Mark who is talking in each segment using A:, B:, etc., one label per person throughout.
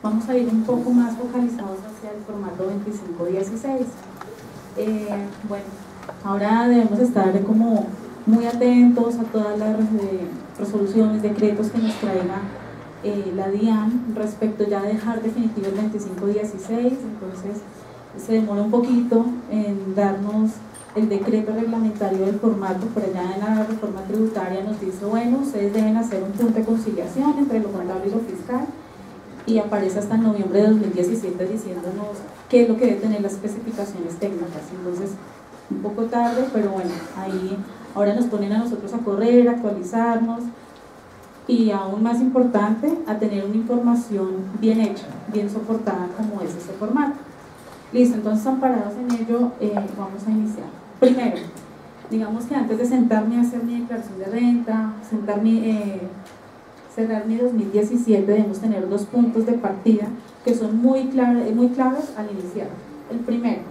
A: Vamos a ir un poco más focalizados hacia el formato 2516. Bueno, ahora debemos estar como muy atentos a todas las resoluciones, decretos que nos traiga la DIAN respecto ya a dejar definitivo el 2516. Entonces se demora un poquito en darnos el decreto reglamentario del formato. Por allá en la reforma tributaria nos dice, bueno, ustedes deben hacer un punto de conciliación entre lo contable y lo fiscal, y aparece hasta noviembre de 2017 diciéndonos qué es lo que debe tener las especificaciones técnicas. Entonces, un poco tarde, pero bueno, ahí ahora nos ponen a nosotros a correr, a actualizarnos, y aún más importante, a tener una información bien hecha, bien soportada como es este formato. Listo, entonces amparados en ello, vamos a iniciar. Primero, digamos que antes de sentarme a hacer mi declaración de renta, cerrar mi 2017, debemos tener dos puntos de partida que son muy claros al iniciar. El primero,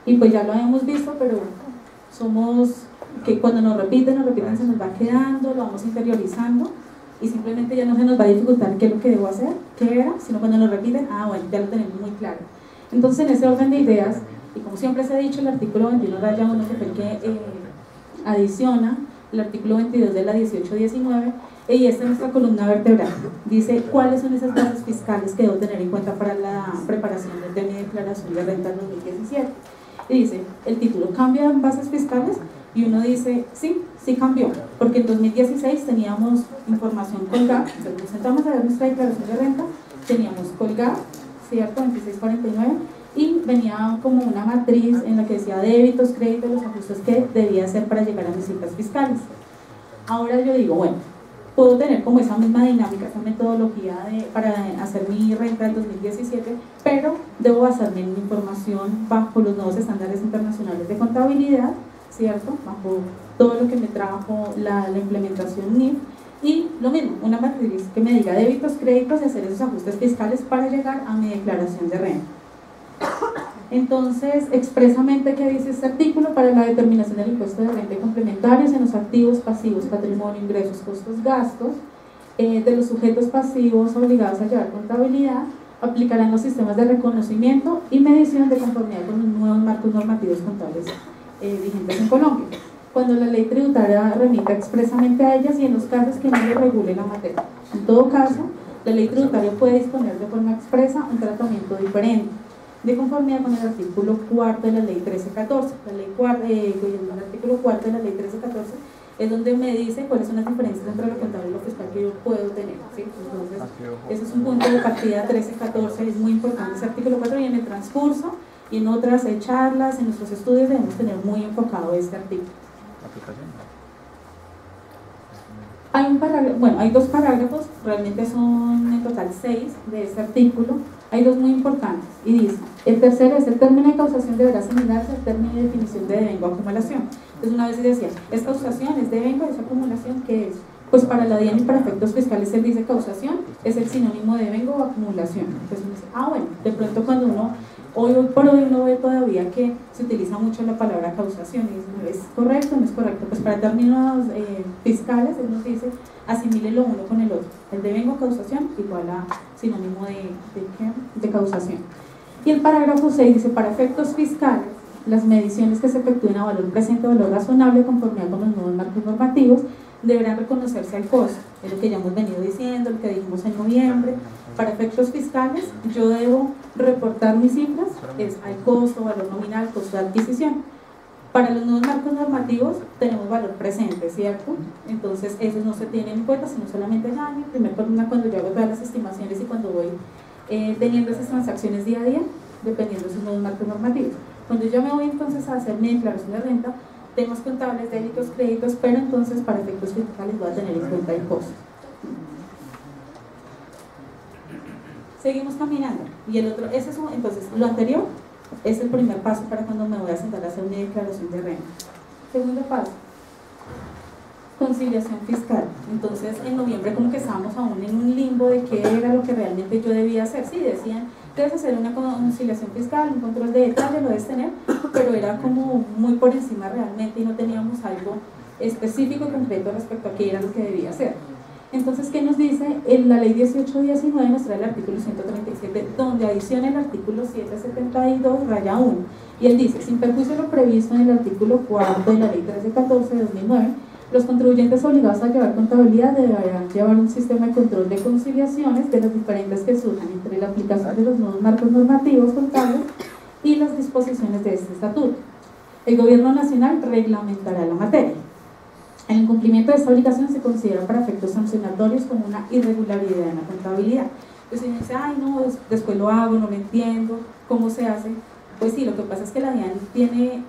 A: y pues ya lo habíamos visto, pero somos que cuando nos repiten, se nos va quedando, lo vamos interiorizando y simplemente ya no se nos va a dificultar qué es lo que debo hacer, qué era, sino cuando nos repiten, bueno, ya lo tenemos muy claro. Entonces, en ese orden de ideas, y como siempre se ha dicho, el artículo 21-1, que fue el que adiciona el artículo 22 de la 1819, y esta es nuestra columna vertebral. Dice cuáles son esas bases fiscales que debo tener en cuenta para la preparación de mi declaración de renta 2017. Y dice, el título, ¿cambian bases fiscales? Y uno dice, sí cambió, porque en 2016 teníamos información colgada. Entonces nos sentamos a ver nuestra declaración de renta, teníamos colgada, ¿cierto? 2649, y venía como una matriz en la que decía débitos, créditos, los ajustes que debía hacer para llegar a mis cifras fiscales. Ahora yo digo, bueno, puedo tener como esa misma dinámica, esa metodología para hacer mi renta del 2017, pero debo basarme en información bajo los nuevos estándares internacionales de contabilidad, ¿cierto? Bajo todo lo que me trajo la implementación NIF, y lo mismo, una matriz que me diga débitos, créditos y hacer esos ajustes fiscales para llegar a mi declaración de renta. Entonces, expresamente, ¿qué dice este artículo? Para la determinación del impuesto de renta y complementarios en los activos, pasivos, patrimonio, ingresos, costos, gastos de los sujetos pasivos obligados a llevar contabilidad, aplicarán los sistemas de reconocimiento y medición de conformidad con los nuevos marcos normativos contables vigentes en Colombia, cuando la ley tributaria remita expresamente a ellas y en los casos que no le regule la materia. En todo caso, la ley tributaria puede disponer de forma expresa un tratamiento diferente, de conformidad con el artículo 4 de la ley 1314. El artículo 4 de la ley 1314 es donde me dice cuáles son las diferencias entre lo contable y lo fiscal que yo puedo tener, ¿sí? Entonces, ese es un punto de partida 1314, es muy importante ese artículo 4, y en el transcurso y en otras charlas, en nuestros estudios, debemos tener muy enfocado este artículo. Hay dos parágrafos, realmente son en total 6 de este artículo. Hay dos muy importantes, y dice, el tercero es el término de causación deberá asimilarse al término de definición de devengo o acumulación. Entonces una vez se decía, ¿es causación, es devengo, es acumulación? ¿Qué es? Pues para la DIAN y para efectos fiscales él dice causación, es el sinónimo de devengo o acumulación. Entonces uno dice, bueno, de pronto cuando uno, hoy por hoy uno ve todavía que se utiliza mucho la palabra causación, y dice, ¿es correcto o no es correcto? Pues para términos fiscales él nos dice, asimílelo uno con el otro, el devengo o causación igual a sinónimo de causación. Y el parágrafo 6 dice, para efectos fiscales, las mediciones que se efectúen a valor presente o valor razonable conforme con los nuevos marcos normativos deberán reconocerse al costo, es lo que ya hemos venido diciendo, lo que dijimos en noviembre. Para efectos fiscales yo debo reportar mis cifras, es al costo, valor nominal, costo de adquisición. Para los nuevos marcos normativos tenemos valor presente, ¿cierto? Entonces esos no se tienen en cuenta, sino solamente en mi primer columna cuando yo hago todas las estimaciones y cuando voy teniendo esas transacciones día a día, dependiendo de esos nuevos marcos normativos. Cuando yo me voy entonces a hacer mi declaración de renta, temas contables, débitos, créditos, pero entonces para efectos fiscales voy a tener en cuenta el costo. Seguimos caminando, y el otro, entonces lo anterior es el primer paso para cuando me voy a sentar a hacer mi declaración de renta. Segundo paso, conciliación fiscal. Entonces en noviembre como que estábamos aún en un limbo de qué era lo que realmente yo debía hacer. Sí, decían, debes hacer una conciliación fiscal, un control de detalle, lo debes tener, pero era como muy por encima realmente y no teníamos algo específico y concreto respecto a qué era lo que debía hacer. Entonces, ¿qué nos dice? En la ley 1819 nos trae el artículo 137, donde adiciona el artículo 772, raya 1. Y él dice, sin perjuicio de lo previsto en el artículo 4 de la ley 1314 de 2009, los contribuyentes obligados a llevar contabilidad deberán llevar un sistema de control de conciliaciones de las diferentes que surjan entre la aplicación de los nuevos marcos normativos contables y las disposiciones de este estatuto. El Gobierno Nacional reglamentará la materia. El incumplimiento de esta obligación se considera para efectos sancionatorios como una irregularidad en la contabilidad. Entonces uno dice, ay no, después lo hago, no lo entiendo, ¿cómo se hace? Pues sí, lo que pasa es que la DIAN tiene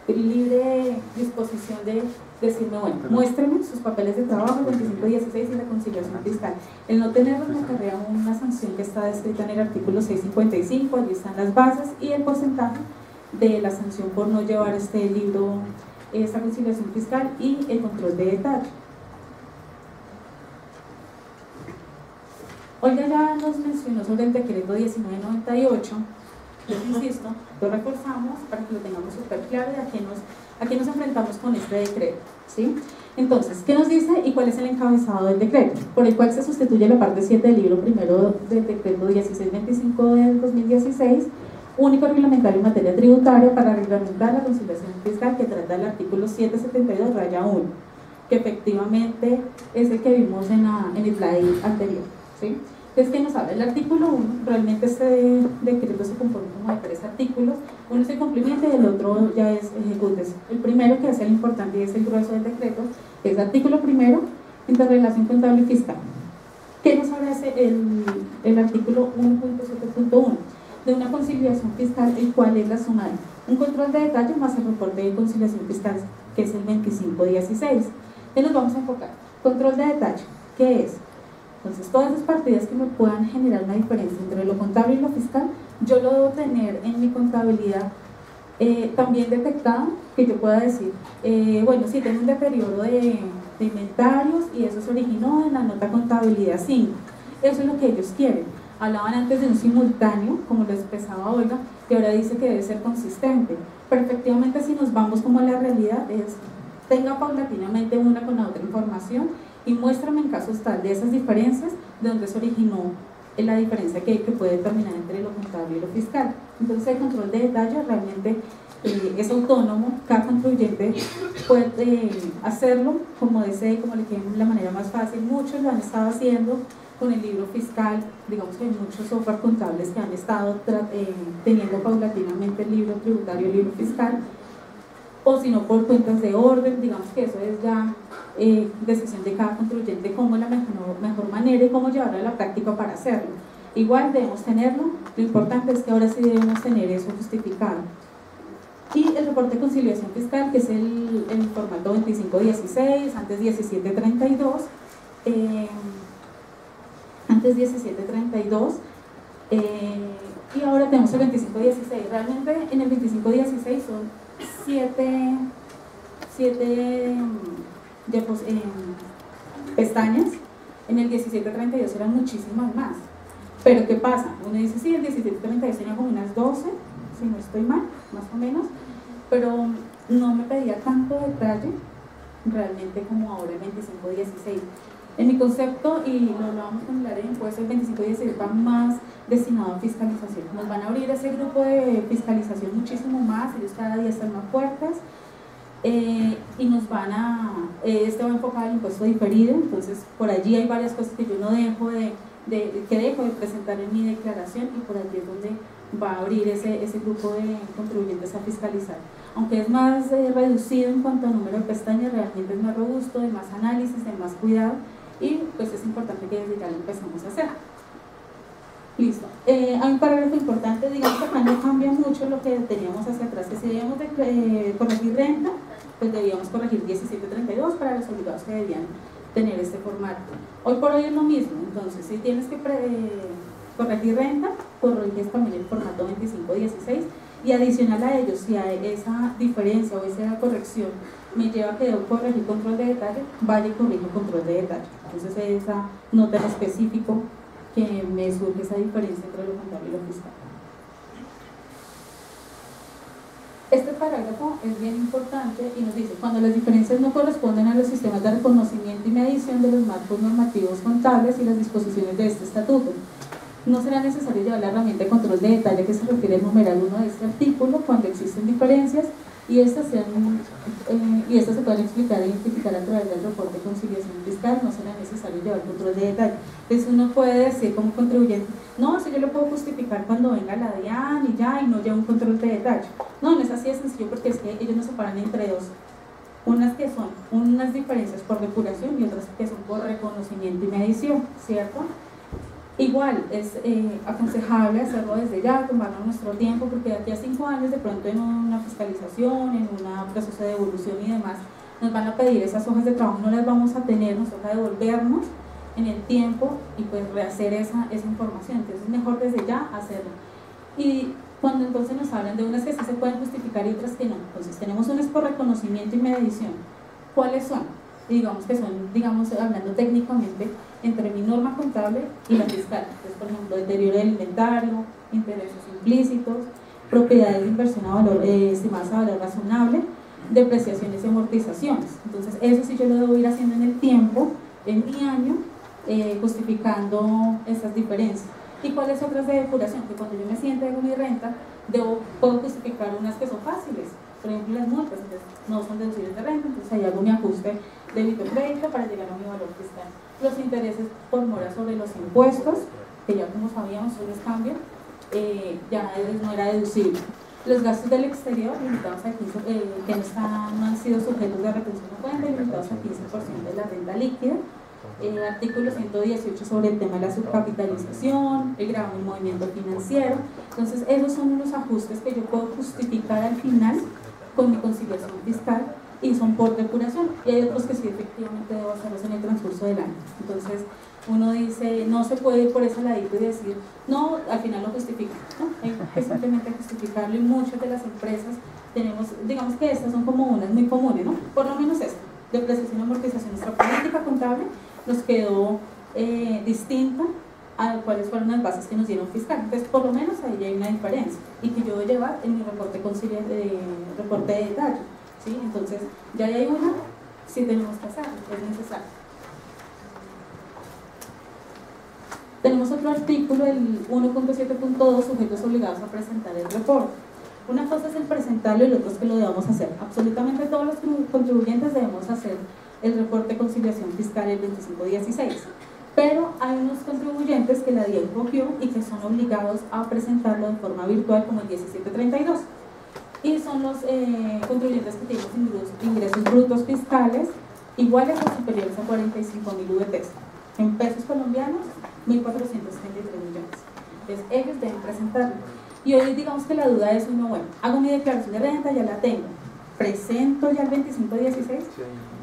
A: libre disposición de decirme, bueno, muéstreme sus papeles de trabajo, el 2516 y la conciliación fiscal. El no tenerlos me acarrea una sanción que está descrita en el artículo 655, allí están las bases y el porcentaje de la sanción por no llevar este libro, esta conciliación fiscal y el control de detalle. Olga ya nos mencionó sobre el decreto 1998, yo insisto, lo reforzamos para que lo tengamos súper claro de a qué nos enfrentamos con este decreto, ¿sí? Entonces, ¿qué nos dice y cuál es el encabezado del decreto? Por el cual se sustituye la parte 7 del libro primero del decreto 1625 del 2016, único reglamentario en materia tributaria para reglamentar la conciliación fiscal, que trata el artículo 772, raya 1, que efectivamente es el que vimos en el slide anterior, ¿sí? Entonces, ¿qué nos habla? El artículo 1, realmente este decreto se compone como de 3 artículos, uno es el cumplimiento y el otro ya es ejecútese. El primero, que es el importante y es el grueso del decreto, es el artículo primero, interrelación contable y fiscal. ¿Qué nos ofrece el artículo 1.7.1? De una conciliación fiscal, el cual es la suma de un control de detalle más el reporte de conciliación fiscal, que es el 2516. ¿Qué nos vamos a enfocar? Control de detalle, ¿qué es? Entonces, todas las partidas que me puedan generar una diferencia entre lo contable y lo fiscal, yo lo debo tener en mi contabilidad también detectado, que yo pueda decir, bueno, sí, tengo un deterioro de inventarios y eso se originó en la nota contabilidad 5. Eso es lo que ellos quieren. Hablaban antes de un simultáneo, como lo expresaba Olga, y ahora dice que debe ser consistente. Pero efectivamente, si nos vamos como a la realidad, es tenga paulatinamente una con la otra información y muéstrame en casos tal de esas diferencias de donde se originó la diferencia que puede determinar entre lo contable y lo fiscal. Entonces, el control de detalle realmente es autónomo, cada contribuyente puede hacerlo como desee, como le quede de la manera más fácil. Muchos lo han estado haciendo con el libro fiscal, digamos que hay muchos software contables que han estado teniendo paulatinamente el libro tributario, el libro fiscal, o si no por cuentas de orden, digamos que eso es ya decisión de cada contribuyente, cómo es la mejor manera y cómo llevarlo a la práctica para hacerlo. Igual debemos tenerlo, lo importante es que ahora sí debemos tener eso justificado. Y el reporte de conciliación fiscal, que es el formato 2516, antes 1732, y ahora tenemos el 2516. Realmente en el 2516 son 7 pestañas, en el 1732 eran muchísimas más. Pero ¿qué pasa? Uno dice, sí, el 1732 tenía como unas 12, si no estoy mal, más o menos, pero no me pedía tanto detalle realmente como ahora el 2516. En mi concepto, y lo hablábamos con el área de impuestos, el 2516 va más destinado a fiscalización. Nos van a abrir ese grupo de fiscalización muchísimo más, ellos cada día están más fuertes, y nos van a, este va enfocado al impuesto diferido, entonces por allí hay varias cosas que yo no dejo de presentar en mi declaración, y por allí es donde va a abrir ese grupo de contribuyentes a fiscalizar. Aunque es más reducido en cuanto a número de pestañas, realmente es más robusto, de más análisis, de más cuidado, y pues es importante que desde ya lo empezamos a hacer. Listo. Hay un parágrafo importante, digamos que acá no cambia mucho lo que teníamos hacia atrás, que si debíamos de corregir renta, pues debíamos corregir 1732 para los obligados que debían tener este formato. Hoy por hoy es lo mismo, entonces si tienes que corregir renta, corriges también el formato 2516, y adicional a ello, si hay esa diferencia o esa corrección me lleva a que debo corregir control de detalle, vaya y corrijo control de detalle. Entonces esa nota en específico que me surge esa diferencia entre lo contable y lo fiscal. Este parágrafo es bien importante y nos dice, cuando las diferencias no corresponden a los sistemas de reconocimiento medición de los marcos normativos contables y las disposiciones de este estatuto. No será necesario llevar la herramienta de control de detalle que se refiere al numeral 1 de este artículo cuando existen diferencias y estas se pueden explicar e identificar a través del reporte de conciliación fiscal. No será necesario llevar control de detalle. Entonces uno puede decir como contribuyente, no, eso yo lo puedo justificar cuando venga la DIAN y ya, y no lleva un control de detalle. No, no es así de sencillo, porque es que ellos nos separan entre dos. Unas que son unas diferencias por depuración y otras que son por reconocimiento y medición, ¿cierto? Igual es aconsejable hacerlo desde ya, tomarnos nuestro tiempo, porque de aquí a 5 años de pronto en una fiscalización, en un proceso de devolución y demás, nos van a pedir esas hojas de trabajo, no las vamos a tener, nos toca devolvernos en el tiempo y pues rehacer esa información. Entonces es mejor desde ya hacerlo. Y cuando entonces nos hablan de unas que sí se pueden justificar y otras que no, entonces tenemos unas por reconocimiento y medición. ¿Cuáles son? Digamos que son, hablando técnicamente, entre mi norma contable y la fiscal. Entonces, por ejemplo, deterioro del inventario, intereses implícitos, propiedades de inversión a valor, estimadas a valor razonable, depreciaciones y amortizaciones. Entonces, eso sí yo lo debo ir haciendo en el tiempo, en mi año, justificando esas diferencias. ¿Y cuáles otras de depuración? Que cuando yo me siente de mi renta, puedo justificar unas que son fáciles. Por ejemplo, las multas, entonces, no son deducibles de renta, entonces ahí hago mi ajuste débito-crédito para llegar a mi valor fiscal. Los intereses por mora sobre los impuestos, que ya como sabíamos, eso les cambia, ya no era deducible. Los gastos del exterior, limitados a 15%, que no han sido sujetos de retención de cuenta, limitados a 15% de la renta líquida. Artículo 118 sobre el tema de la subcapitalización, el gravamen del movimiento financiero. Entonces, esos son los ajustes que yo puedo justificar al final con mi conciliación fiscal y son por depuración. Y hay otros que sí, efectivamente, debo hacerlos en el transcurso del año. Entonces, uno dice, no se puede ir por ese ladito y decir, no, al final lo justifican, ¿no? Hay que simplemente justificarlo y muchas de las empresas tenemos, digamos que estas son como unas muy comunes, ¿no? Por lo menos esta, depreciación y amortización. Nuestra política contable nos quedó distinta a cuáles fueron las bases que nos dieron fiscal. Entonces, por lo menos ahí hay una diferencia y que yo voy a llevar en mi reporte de detalle, ¿sí? Entonces, ya hay una, sí tenemos que hacerlo, es necesario. Tenemos otro artículo, el 1.7.2, sujetos obligados a presentar el reporte. Una cosa es el presentarlo y la otra es que lo debamos hacer. Absolutamente todos los contribuyentes debemos hacer el reporte de conciliación fiscal el 2516. Pero hay unos contribuyentes que la DIAN copió y que son obligados a presentarlo de forma virtual como el 1732. Y son los contribuyentes que tienen ingresos brutos fiscales iguales o superiores a 45.000 VTs. En pesos colombianos, 1.433 millones. Entonces, ellos deben presentarlo. Y hoy digamos que la duda es, uno, bueno, hago mi declaración de renta, ya la tengo. ¿Presento ya el 2516?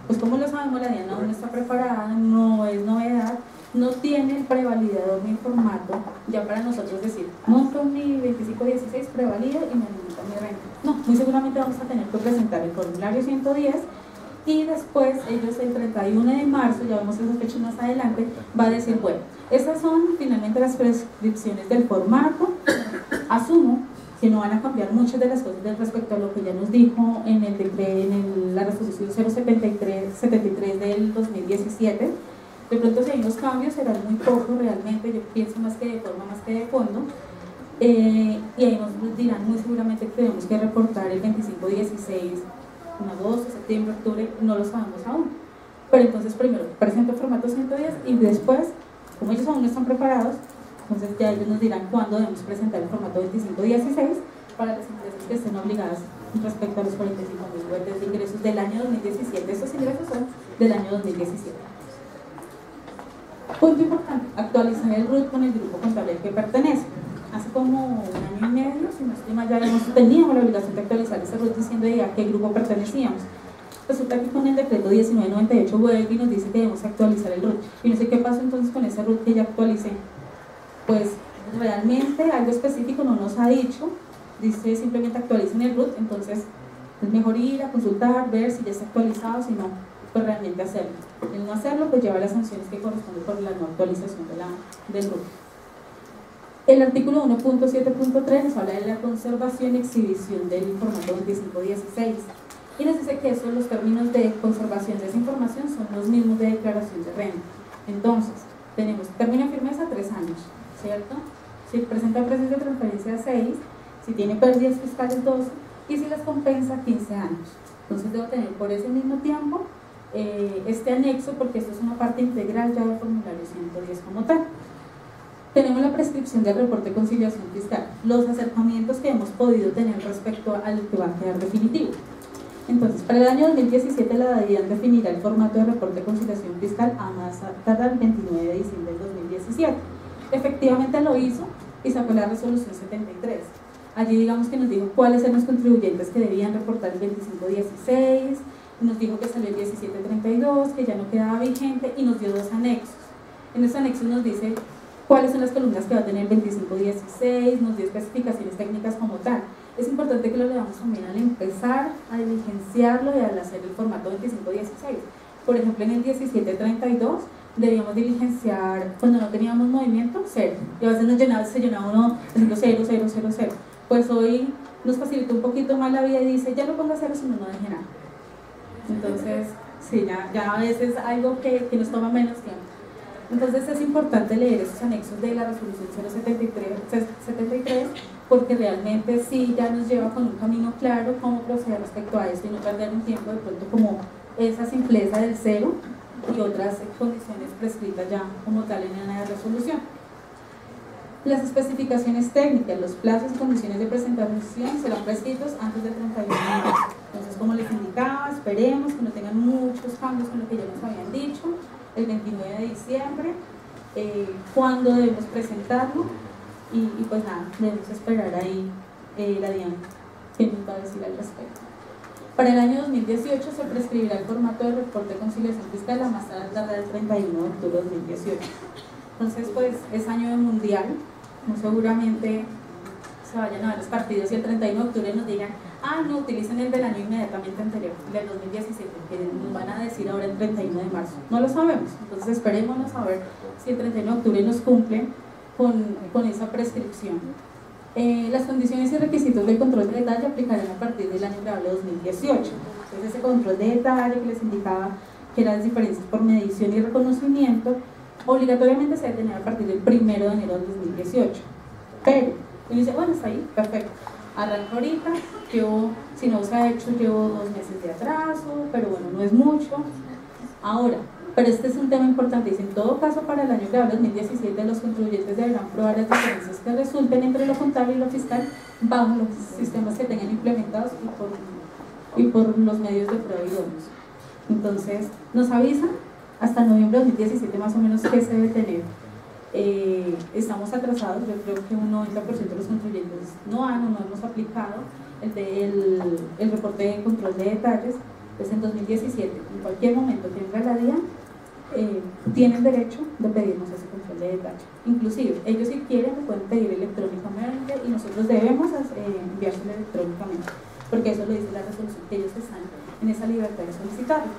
A: Pues como lo sabemos, la DIAN aún no está preparada, no es novedad, no tiene el prevalidador ni formato ya para nosotros decir, monto mi 2516, prevalido y me limito mi renta. No, muy seguramente vamos a tener que presentar el formulario 110 y después ellos el 31 de marzo, ya vemos esas fechas más adelante, va a decir, bueno, estas son finalmente las prescripciones del formato. Asumo que no van a cambiar muchas de las cosas respecto a lo que ya nos dijo en la resolución 073 del 2017. De pronto, si hay unos cambios, serán muy pocos realmente, yo pienso más que de forma, más que de fondo, y ahí nos dirán muy seguramente que tenemos que reportar el 2516, en agosto, septiembre, octubre, no lo sabemos aún. Pero entonces, primero, presento el formato 110 y después, como ellos aún no están preparados, entonces ya ellos nos dirán cuándo debemos presentar el formato 2516 para las empresas que estén obligadas respecto a los 45.000 VTs de ingresos del año 2017. Estos ingresos son del año 2017. Punto importante, actualizar el RUT con el grupo contable al que pertenece. Hace como un año y medio, si no estoy mal, ya teníamos la obligación de actualizar ese RUT diciendo a qué grupo pertenecíamos. Resulta que con el decreto 1998 vuelve y nos dice que debemos actualizar el RUT. Y no sé qué pasó entonces con ese RUT que ya actualicé. Pues realmente algo específico no nos ha dicho, dice simplemente actualicen el RUT, entonces es mejor ir a consultar, ver si ya está actualizado, si no, pues realmente hacerlo. El no hacerlo pues lleva las sanciones que corresponden por la no actualización del RUT. El artículo 1.7.3 nos habla de la conservación y exhibición del formato 2516 y nos dice que los términos de conservación de esa información son los mismos de declaración de renta. Entonces, tenemos término de firmeza 3 años, ¿cierto? Si presenta precios de transferencia 6, si tiene pérdidas fiscales 12 y si las compensa 15 años. Entonces debo tener por ese mismo tiempo este anexo, porque esto es una parte integral ya del formulario 110 como tal. Tenemos la prescripción del reporte de conciliación fiscal, los acercamientos que hemos podido tener respecto al que va a quedar definitivo. Entonces, para el año 2017 la DIAN definirá el formato de reporte de conciliación fiscal a más tardar el 29 de diciembre del 2017. Efectivamente lo hizo y sacó la resolución 73. Allí digamos que nos dijo cuáles eran los contribuyentes que debían reportar el 2516, nos dijo que salió el 1732, que ya no quedaba vigente y nos dio 2 anexos. En esos anexos nos dice cuáles son las columnas que va a tener el 2516, nos dio especificaciones técnicas como tal. Es importante que lo leamos también al empezar a diligenciarlo y al hacer el formato 2516. Por ejemplo, en el 1732 debíamos diligenciar, cuando no teníamos movimiento, 0. Y a veces se llenaba uno diciendo 0, 0, 0, 0. Pues hoy nos facilitó un poquito más la vida y dice, ya no ponga 0 si no deje nada. Entonces, sí, ya a veces algo que nos toma menos tiempo. Entonces es importante leer esos anexos de la resolución 073 porque realmente sí ya nos lleva con un camino claro cómo proceder respecto a esto y no perder un tiempo de pronto como esa simpleza del 0 y otras condiciones prescritas ya como tal en la resolución. Las especificaciones técnicas, los plazos y condiciones de presentación serán prescritos antes del 31 de marzo. Entonces, como les indicaba, esperemos que no tengan muchos cambios con lo que ya nos habían dicho. El 29 de diciembre, cuándo debemos presentarlo y pues nada, debemos esperar ahí la DIAN que nos va a decir al respecto. Para el año 2018 se prescribirá el formato de reporte de conciliación fiscal a más tardar el 31 de octubre de 2018. Entonces pues es año de mundial, muy seguramente se vayan a ver los partidos y el 31 de octubre nos digan no, utilicen el del año inmediatamente anterior, del 2017, que nos van a decir ahora el 31 de marzo. No lo sabemos, entonces esperémonos a ver si el 31 de octubre nos cumplen con esa prescripción. Las condiciones y requisitos del control de detalle aplicarán a partir del año grabable 2018. Entonces ese control de detalle que les indicaba que eran las diferencias por medición y reconocimiento, obligatoriamente se debe tener a partir del 1 de enero del 2018. Pero, uno dice, bueno, está ahí, perfecto. Arranco ahorita, si no se ha hecho, llevo 2 meses de atraso, pero bueno, no es mucho. Ahora, pero este es un tema importante, dice, en todo caso para el año grabable 2017 los contribuyentes deberán probar las diferencias que resulten entre lo contable y lo fiscal bajo los sistemas que tengan implementados y por los medios de prueba idóneos. Entonces, nos avisan hasta noviembre de 2017 más o menos qué se debe tener. Estamos atrasados, yo creo que un 90% de los contribuyentes no hemos aplicado el reporte de control de detalles. Pues en 2017, en cualquier momento que venga la DIAN, tienen derecho de pedirnos ese control de detalle. Inclusive, ellos si quieren lo pueden pedir electrónicamente y nosotros debemos enviárselo electrónicamente, porque eso lo dice la resolución, que ellos están en esa libertad de solicitarlo.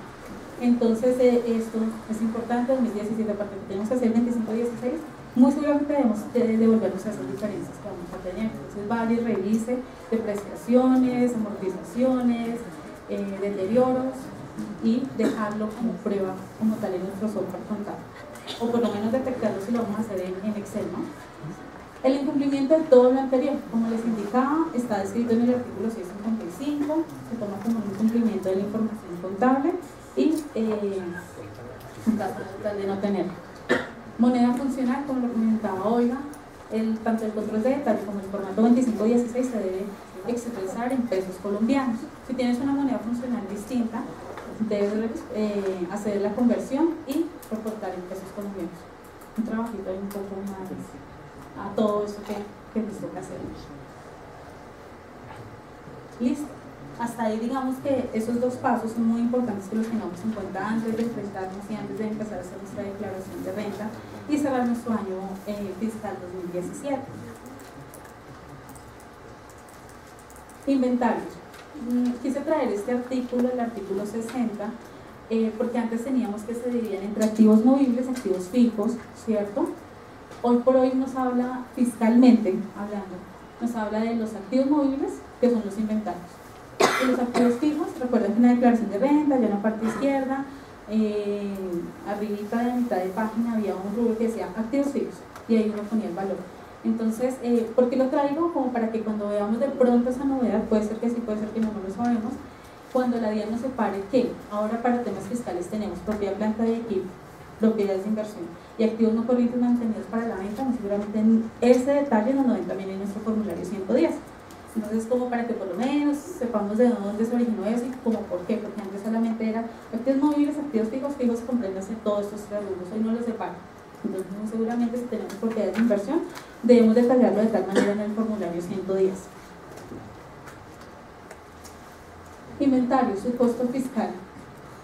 A: Entonces esto es importante. 2017, aparte que tenemos que hacer 25-16, muy seguramente debemos devolvernos a esas diferencias que vamos a tener. Entonces vaya y revise depreciaciones, amortizaciones, deterioros y dejarlo como prueba como tal en nuestro software contable, o por lo menos detectarlo si lo vamos a hacer en Excel, ¿no? El incumplimiento de todo lo anterior, como les indicaba, está descrito en el artículo 655, se toma como un incumplimiento de la información contable y en caso de no tenerlo. Moneda funcional, como lo comentaba Olga, tanto el control de detalle como el formato 2516 se debe expresar en pesos colombianos. Si tienes una moneda funcional distinta, debes hacer la conversión y reportar en pesos colombianos. Un trabajito ahí un poco más a todo eso que nos toca hacer. Listo. Hasta ahí digamos que esos 2 pasos son muy importantes que los tengamos en cuenta antes de enfrentarnos y antes de empezar a hacer nuestra declaración de renta y cerrar nuestro año fiscal 2017. Inventarios. Quise traer este artículo, el artículo 60, porque antes teníamos que se dividían entre activos movibles y activos fijos, ¿cierto? Hoy por hoy nos habla fiscalmente, nos habla de los activos movibles, que son los inventarios. Y los activos fijos, recuerden que en la declaración de renta, ya en la parte izquierda, arribita de mitad de página había un rubro que decía activos fijos y ahí uno ponía el valor. Entonces, ¿por qué lo traigo? Como para que cuando veamos de pronto esa novedad, puede ser que sí, puede ser que no, no lo sabemos, cuando la DIAN nos separe que ahora para temas fiscales tenemos propiedad, planta y equipo, propiedades de inversión y activos no corrientes mantenidos para la venta, seguramente en ese detalle nos lo ven también en nuestro formulario 110. Entonces, como para que por lo menos sepamos de dónde se originó eso y como por qué, porque antes solamente era activos móviles, activos fijos, fijos comprenderse todos estos tres rubros, hoy no los separan. Entonces, muy seguramente si tenemos propiedades de inversión, debemos detallarlo de tal manera en el formulario 110. Inventario, su costo fiscal.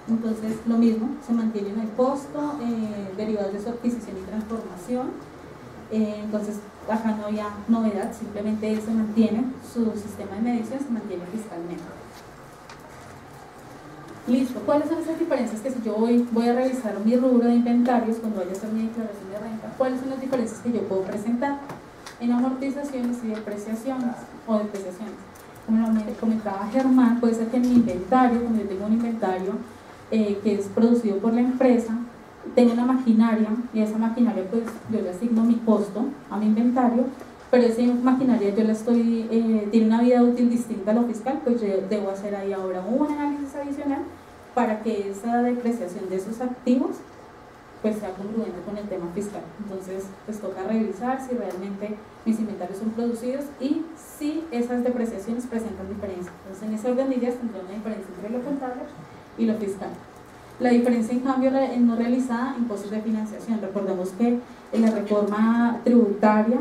A: Entonces, lo mismo, se mantiene en el costo, derivados de su adquisición y transformación. Entonces, acá no había novedad, simplemente él se mantiene, su sistema de medición se mantiene fiscalmente. Listo, ¿cuáles son esas diferencias que si yo voy a revisar mi rubro de inventarios cuando vaya a hacer mi declaración de renta? ¿Cuáles son las diferencias que yo puedo presentar? En amortizaciones y depreciaciones o depreciaciones. Como me comentaba Germán, puede ser que en mi inventario, como yo tengo un inventario que es producido por la empresa, tengo una maquinaria y esa maquinaria pues yo le asigno mi costo a mi inventario, pero esa maquinaria yo la tiene una vida útil distinta a lo fiscal, pues yo debo hacer ahí ahora un análisis adicional para que esa depreciación de esos activos pues sea congruente con el tema fiscal. Entonces pues toca revisar si realmente mis inventarios son producidos y si esas depreciaciones presentan diferencia. Entonces en ese orden de ideas tendrá una diferencia entre lo contable y lo fiscal. La diferencia en cambio no realizada, impuestos de financiación. Recordemos que en la reforma tributaria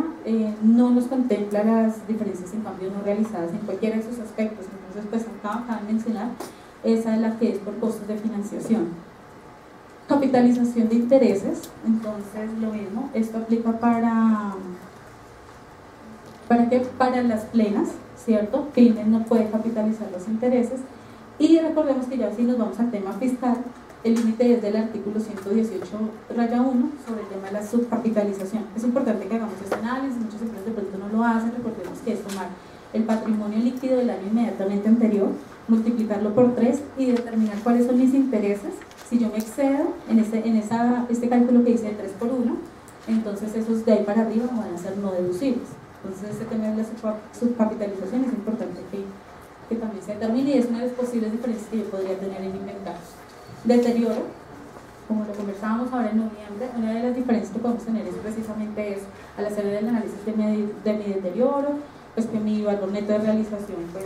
A: no nos contempla las diferencias en cambio no realizadas en cualquiera de esos aspectos. Entonces pues acá de mencionar, esa es la que es por costos de financiación. Capitalización de intereses, entonces lo mismo, esto aplica ¿para qué? Para las plenas, ¿cierto? Pymes no puede capitalizar los intereses y recordemos que ya si nos vamos al tema fiscal, el límite es del artículo 118, raya 1, sobre el tema de la subcapitalización. Es importante que hagamos este análisis, muchos empresas de pronto no lo hacen, recordemos que es tomar el patrimonio líquido del año inmediatamente anterior, multiplicarlo por 3 y determinar cuáles son mis intereses. Si yo me excedo en este cálculo que hice de 3 por 1, entonces esos de ahí para arriba van a ser no deducibles. Entonces este tema de la subcapitalización es importante que también se determine y es una de las posibles diferencias que yo podría tener en inventarios. Deterioro, como lo conversábamos ahora en noviembre, una de las diferencias que podemos tener es precisamente al hacer el análisis de mi deterioro, pues que mi valor neto de realización pues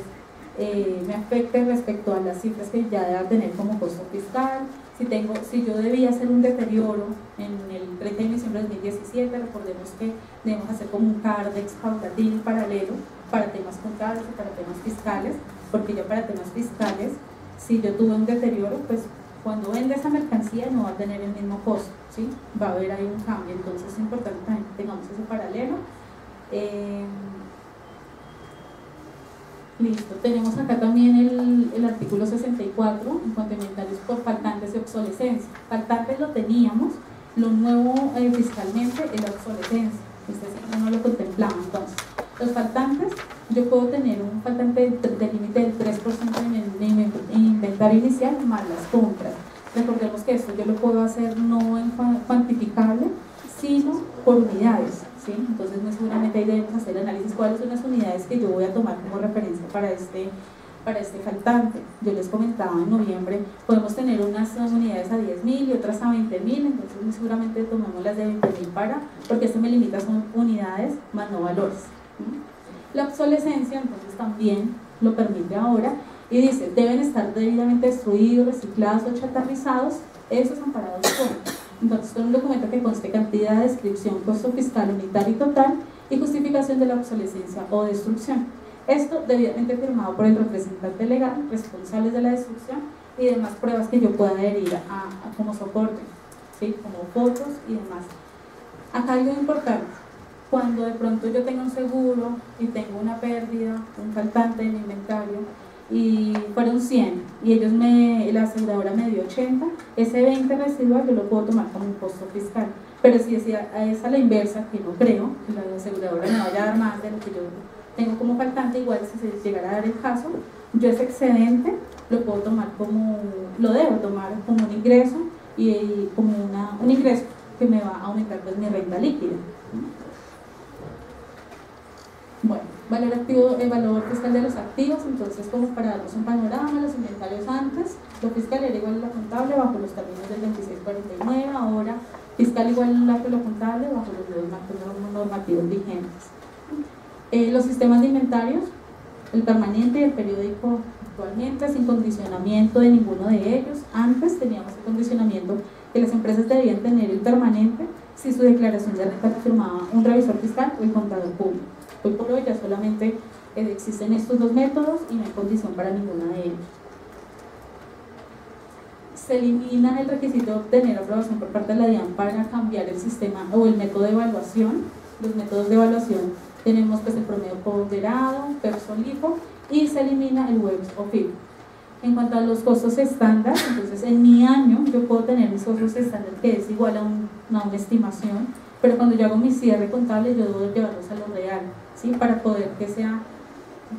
A: me afecte respecto a las cifras que ya deba tener como costo fiscal. Si yo debía hacer un deterioro en el 30 de diciembre de 2017, recordemos que debemos hacer como un CARDEX paulatino y paralelo para temas contables y para temas fiscales, porque ya para temas fiscales, si yo tuve un deterioro, pues cuando vende esa mercancía no va a tener el mismo costo, ¿sí? Va a haber ahí un cambio, entonces es importante también que tengamos ese paralelo. Listo, tenemos acá también el artículo 64 en cuanto a inventarios por faltantes y obsolescencia. Faltantes lo teníamos, lo nuevo fiscalmente es la obsolescencia, este no lo contemplaba. Entonces, los faltantes, yo puedo tener un faltante de límite del 3% en mi inventario inicial más las compras. Recordemos que esto yo lo puedo hacer no en cuantificable, sino por unidades, ¿sí? Entonces muy seguramente ahí debemos hacer el análisis cuáles son las unidades que yo voy a tomar como referencia para este faltante. Yo les comentaba en noviembre, podemos tener unas unidades a 10.000 y otras a 20.000, entonces muy seguramente tomamos las de 20.000 porque esto me limita, son unidades más no valores, ¿sí? La obsolescencia entonces también lo permite ahora y dice, deben estar debidamente destruidos, reciclados o chatarrizados, esos amparados por. Entonces, con un documento que conste cantidad, descripción, costo fiscal unitario y total y justificación de la obsolescencia o destrucción. Esto debidamente firmado por el representante legal, responsables de la destrucción y demás pruebas que yo pueda adherir como soporte, ¿sí? Como fotos y demás. Acá hay algo importante. Cuando de pronto yo tengo un seguro y tengo una pérdida, un faltante en mi inventario, y fueron 100 y la aseguradora me dio 80, ese 20 residual yo lo puedo tomar como un costo fiscal, pero si es a la inversa, que no creo que la aseguradora me vaya a dar más de lo que yo tengo como faltante, igual si se llegara a dar el caso, yo ese excedente lo puedo tomar como, lo debo tomar como un ingreso y como un ingreso que me va a aumentar pues mi renta líquida. Bueno, valor activo, el valor fiscal de los activos. Entonces, como para darnos un panorama, los inventarios antes, lo fiscal era igual a lo contable bajo los términos del 2649, ahora fiscal igual a lo contable bajo los nuevos marcos normativos vigentes. Los sistemas de inventarios, el permanente y el periódico actualmente, sin condicionamiento de ninguno de ellos. Antes teníamos el condicionamiento que las empresas debían tener el permanente si su declaración de renta firmaba un revisor fiscal o el contador público. Hoy por hoy ya solamente existen estos dos métodos y no hay condición para ninguna de ellos. Se elimina el requisito de obtener aprobación por parte de la DIAN para cambiar el sistema o el método de evaluación. Los métodos de evaluación tenemos pues el promedio ponderado, PERSOL-LIFO, y se elimina el WEBS o FIB. En cuanto a los costos estándar, entonces en mi año yo puedo tener mis costos estándar que es igual a una estimación, pero cuando yo hago mi cierre contable yo debo llevarlos a lo real, ¿sí? Para poder que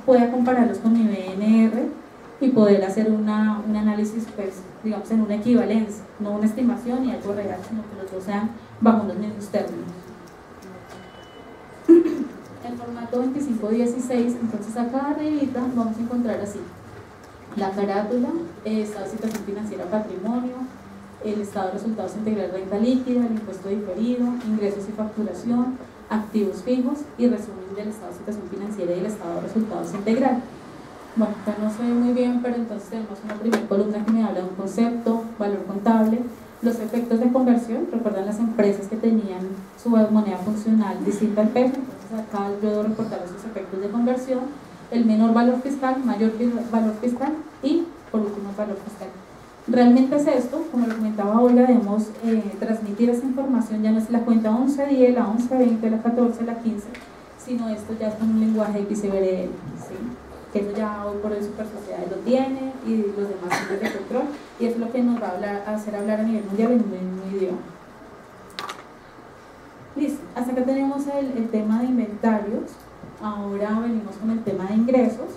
A: pueda compararlos con mi BNR y poder hacer un análisis, pues, digamos, en una equivalencia, no una estimación y algo real, sino que los dos sean bajo los mismos términos. El formato 2516, entonces acá arribita vamos a encontrar así la carátula, estado de situación financiera, patrimonio, el estado de resultados integral, renta líquida, el impuesto diferido, ingresos y facturación, activos fijos y resumen del estado de situación financiera y el estado de resultados integral. Bueno, acá no se ve muy bien, pero entonces tenemos una primera columna que me habla de un concepto, valor contable, los efectos de conversión. Recuerdan las empresas que tenían su moneda funcional distinta al peso, entonces acá yo debo reportar esos efectos de conversión, el menor valor fiscal, mayor valor fiscal y por último el valor fiscal. Realmente es esto, como lo comentaba Olga, debemos transmitir esa información, ya no es la cuenta 1110, la 1120, la 14, la 15, sino esto ya es con un lenguaje XBRL, ¿sí? Que eso ya hoy por hoy Super Sociedades lo tiene y los demás centros de control, y es lo que nos va a hacer hablar a nivel mundial en un mismo idioma. Listo, hasta acá tenemos el tema de inventarios. Ahora venimos con el tema de ingresos.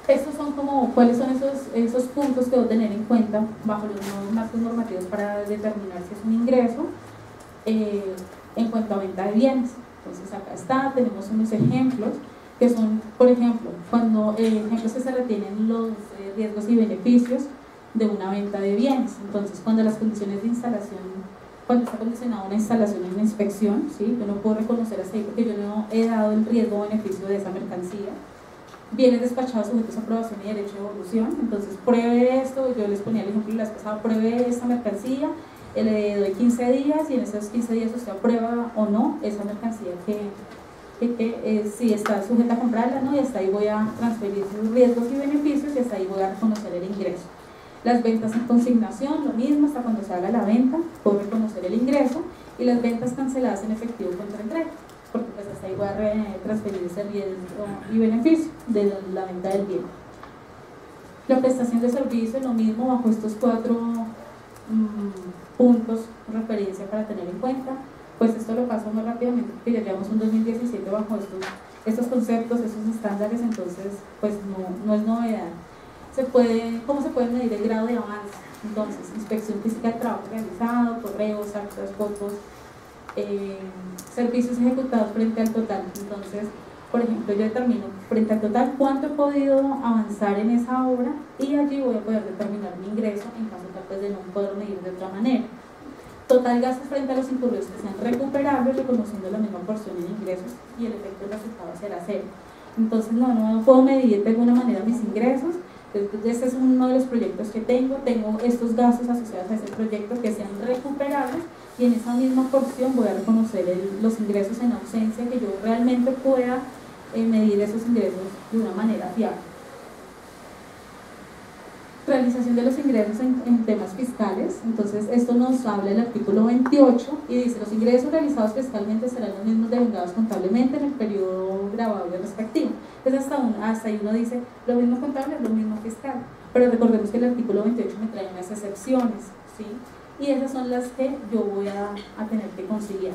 A: Estos son como cuáles son esos puntos que debo tener en cuenta bajo los nuevos marcos normativos para determinar si es un ingreso en cuanto a venta de bienes. Entonces acá está, tenemos unos ejemplos que son, por ejemplo, cuando ejemplos que se retienen los riesgos y beneficios de una venta de bienes. Entonces cuando las condiciones de instalación, cuando está condicionada una instalación en una inspección, ¿sí? Yo no puedo reconocer hasta ahí porque yo no he dado el riesgo o beneficio de esa mercancía. Bienes despachados sujetos a aprobación y derecho de evolución. Entonces pruebe esto, yo les ponía el ejemplo la vez pasada, pruebe esta mercancía, le doy 15 días y en esos 15 días usted aprueba o no esa mercancía que si está sujeta a comprarla, ¿no? Y hasta ahí voy a transferir sus riesgos y beneficios y hasta ahí voy a reconocer el ingreso. Las ventas en consignación, lo mismo, hasta cuando se haga la venta puedo reconocer el ingreso, y las ventas canceladas en efectivo contra entrega, porque pues hasta ahí voy a transferir ese riesgo y beneficio de la venta del bien. La prestación de servicio, lo mismo, bajo estos 4 puntos referencia para tener en cuenta. Pues esto lo paso muy rápidamente porque ya llevamos un 2017 bajo estos conceptos, estos estándares, entonces pues no es novedad. ¿Cómo se puede medir el grado de avance? Entonces, inspección física del trabajo realizado, correos, actas, fotos, servicios ejecutados frente al total. Entonces, por ejemplo, yo determino frente al total cuánto he podido avanzar en esa obra y allí voy a poder determinar mi ingreso en caso tal vez de no poder medir de otra manera. Total gastos frente a los incurridos que sean recuperables, reconociendo la misma porción en ingresos, y el efecto del resultado será cero. Entonces no puedo medir de alguna manera mis ingresos. Este es uno de los proyectos que tengo estos gastos asociados a ese proyecto que sean recuperables, y en esa misma porción voy a reconocer los ingresos en ausencia, que yo realmente pueda medir esos ingresos de una manera fiable. Realización de los ingresos en temas fiscales. Entonces esto nos habla el artículo 28 y dice: los ingresos realizados fiscalmente serán los mismos devengados contablemente en el periodo grabable respectivo. Entonces hasta ahí uno dice lo mismo contable, lo mismo fiscal, pero recordemos que el artículo 28 me trae unas excepciones, ¿sí? Y esas son las que yo voy a tener que conciliar,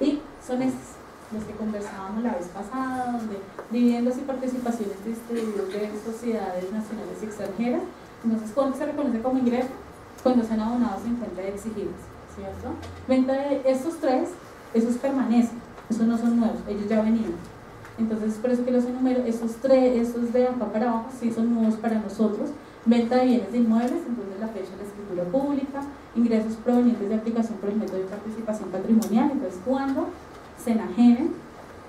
A: y son estas los que conversábamos la vez pasada, donde dividendos y participaciones distribuidos de sociedades nacionales y extranjeras. Entonces, ¿cuándo se reconoce como ingreso? Cuando sean abonados en cuenta de exigibles, ¿cierto? Venta de estos tres, esos permanecen, esos no son nuevos, ellos ya venían. Entonces, por eso que los enumero, esos tres, esos de acá para abajo, sí son nuevos para nosotros. Venta de bienes de inmuebles, entonces la fecha de la escritura pública, ingresos provenientes de aplicación por el método de participación patrimonial, entonces cuando se enajenen,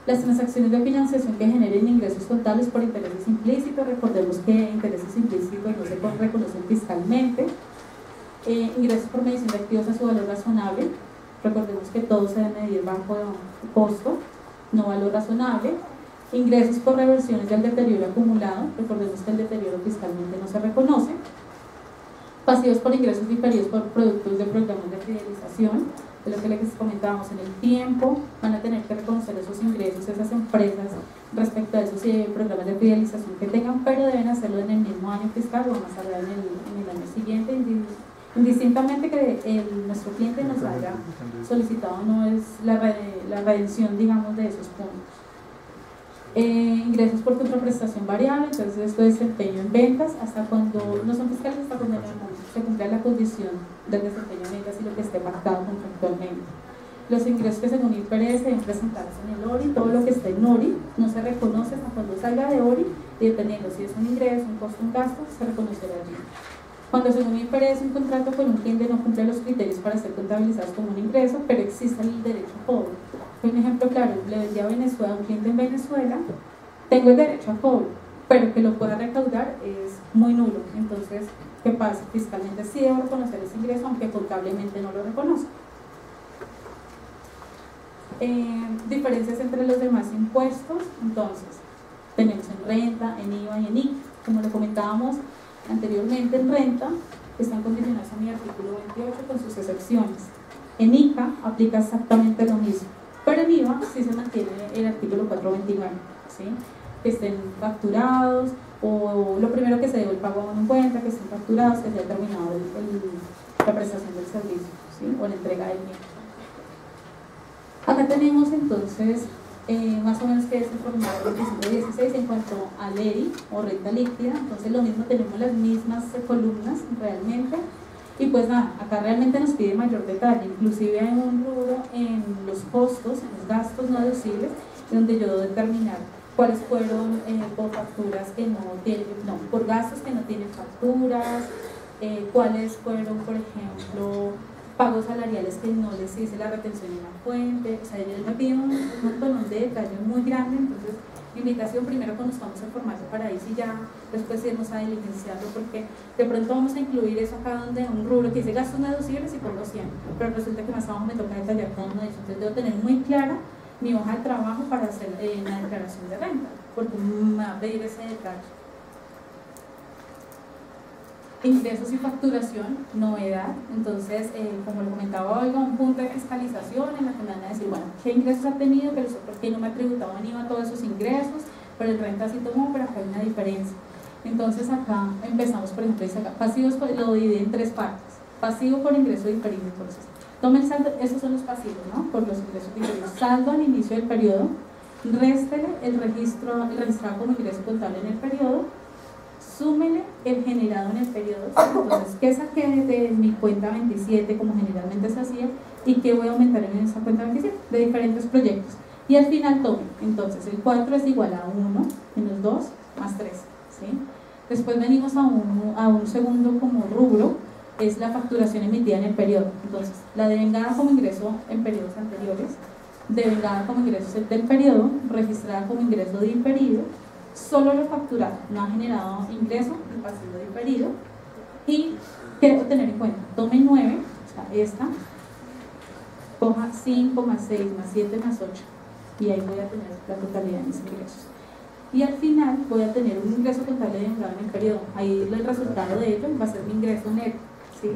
A: las transacciones de financiación que generen ingresos contables por intereses implícitos, recordemos que intereses implícitos no se reconocen fiscalmente, ingresos por medición de activos a su valor razonable, recordemos que todo se debe medir bajo costo, no valor razonable, ingresos por reversiones del deterioro acumulado, recordemos que el deterioro fiscalmente no se reconoce, pasivos por ingresos diferidos por productos de programas de fidelización, de lo que les comentábamos en el tiempo, van a tener que reconocer esos ingresos, esas empresas respecto a esos programas de fidelización que tengan, pero deben hacerlo en el mismo año fiscal o más tarde en el año siguiente, indistintamente que nuestro cliente nos haya solicitado, no es la redención, digamos, de esos puntos. Ingresos por contraprestación variable, entonces esto es desempeño en ventas, hasta cuando no son fiscales, hasta cuando se cumpla la condición del desempeño en ventas y lo que esté pactado contractualmente. Los ingresos que según IPRS deben presentarse en el ORI, todo lo que esté en ORI no se reconoce hasta cuando salga de ORI, y dependiendo si es un ingreso, un costo, un gasto, se reconocerá allí. Cuando según IPRS un contrato con un cliente no cumple los criterios para ser contabilizados como un ingreso, pero existe el derecho a cobro. Un ejemplo claro, le vendí a Venezuela a un cliente en Venezuela, tengo el derecho a cobro, pero que lo pueda recaudar es muy nulo. Entonces, ¿qué pasa? Fiscalmente sí debo reconocer ese ingreso, aunque contablemente no lo reconozco. Diferencias entre los demás impuestos, entonces, tenemos en renta, en IVA y en ICA. Como lo comentábamos anteriormente, en renta están condicionados a mi artículo 28 con sus excepciones. En ICA aplica exactamente lo mismo, pero en IVA sí se mantiene el artículo 429, ¿sí? Que estén facturados, o lo primero que se debe el pago en cuenta, que estén facturados, que se haya terminado la prestación del servicio, ¿sí? O la entrega del mismo. Acá tenemos entonces más o menos que es el formulario 2516 en cuanto al ERI o renta líquida. Entonces lo mismo, tenemos las mismas columnas realmente, y pues nada, acá realmente nos pide mayor detalle, inclusive hay un rubro en los costos, en los gastos no deducibles, donde yo debo determinar cuáles fueron por facturas que no tienen, por gastos que no tienen facturas, cuáles fueron, por ejemplo, pagos salariales que no les hice la retención en la fuente. O sea, ellos me piden un montón de detalles muy grande. Entonces, mi invitación, primero conozcamos el formato para ahí sí ya después irnos a diligenciarlo, porque de pronto vamos a incluir eso acá donde un rubro que dice gastos no deducibles y pongo 100, pero resulta que más abajo me toca detallar cada uno de ellos. Entonces debo tener muy clara mi hoja de trabajo para hacer la declaración de renta, porque me va a pedir ese detalle. Ingresos y facturación, novedad. Entonces, como lo comentaba hoy, un punto de fiscalización en la que me van a decir, bueno, ¿qué ingresos ha tenido? ¿Por qué no me ha tributado en IVA todos esos ingresos? Pero el renta sí tomó, pero acá hay una diferencia. Entonces acá empezamos, por ejemplo, dice acá, pasivos lo divide en tres partes. Pasivo por ingreso diferido, entonces tome el saldo, esos son los pasivos, ¿no? Por los ingresos diferidos. Saldo al inicio del periodo, réstele el registrado como ingreso contable en el periodo, súmele el generado en el periodo. Entonces, ¿qué saqué de mi cuenta 27 como generalmente se hacía y qué voy a aumentar en esa cuenta 27 de diferentes proyectos? Y al final tome, entonces el 4 es igual a 1 menos 2 más 3, ¿sí? Después venimos a un segundo como rubro, es la facturación emitida en el periodo. Entonces, la devengada como ingreso en periodos anteriores, devengada como ingreso del periodo, registrada como ingreso diferido, solo lo facturado, no ha generado ingreso, el pasivo diferido. Y ¿qué debo tener en cuenta? Tome 9, o sea, esta, coja 5 más 6 más 7 más 8, y ahí voy a tener la totalidad de mis ingresos. Y al final voy a tener un ingreso contable devengado en el periodo. Ahí el resultado de ello va a ser mi ingreso neto, ¿sí?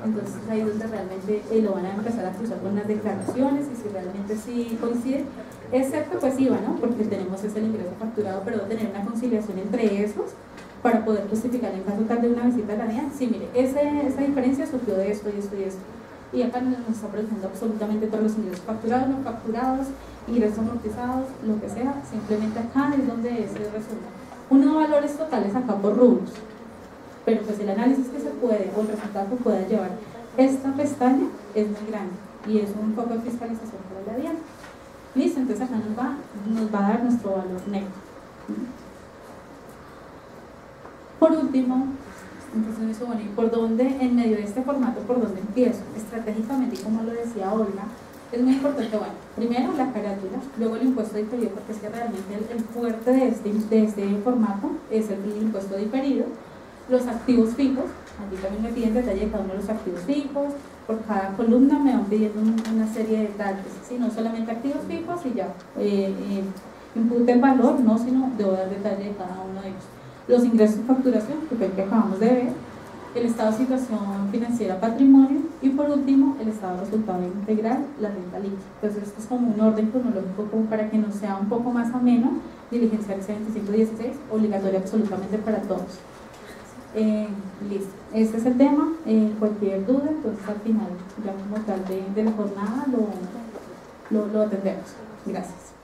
A: Entonces ahí es donde realmente lo van a empezar a cruzar con las declaraciones, y si realmente sí coincide, excepto pues IVA, ¿no? Porque tenemos ese ingreso facturado, pero debo tener una conciliación entre esos para poder justificar en caso tal de una visita a la DIAN. Sí, mire, esa diferencia surgió de esto y esto y esto, y acá nos está presentando absolutamente todos los ingresos facturados, no facturados, ingresos amortizados, lo que sea, simplemente acá es donde se resume. Uno valores totales acá por rubros, pero pues el análisis que se puede o el resultado que pueda llevar esta pestaña es muy grande y es un foco de fiscalización para la DIAN. Listo, entonces acá nos va a dar nuestro valor neto. Por último, entonces eso, bueno, ¿y por dónde, en medio de este formato, por dónde empiezo? Estratégicamente, y como lo decía Olga, es muy importante, bueno, primero la carátula, luego el impuesto diferido, porque es que realmente el fuerte de este formato es el impuesto diferido, los activos fijos, aquí también me piden detalle de cada uno de los activos fijos, por cada columna me van pidiendo una serie de detalles, ¿sí? No solamente activos fijos y ya, impute el valor, no, sino debo dar detalle de cada uno de ellos. Los ingresos y facturación, que fue el que acabamos de ver, el estado de situación financiera, patrimonio, y por último, el estado de resultado integral, la renta líquida. Entonces, esto es como un orden cronológico como para que nos sea un poco más ameno diligenciar ese 2516, obligatorio absolutamente para todos. Listo, este es el tema. Cualquier duda, entonces al final, ya como tal de la jornada, lo atendemos. Gracias.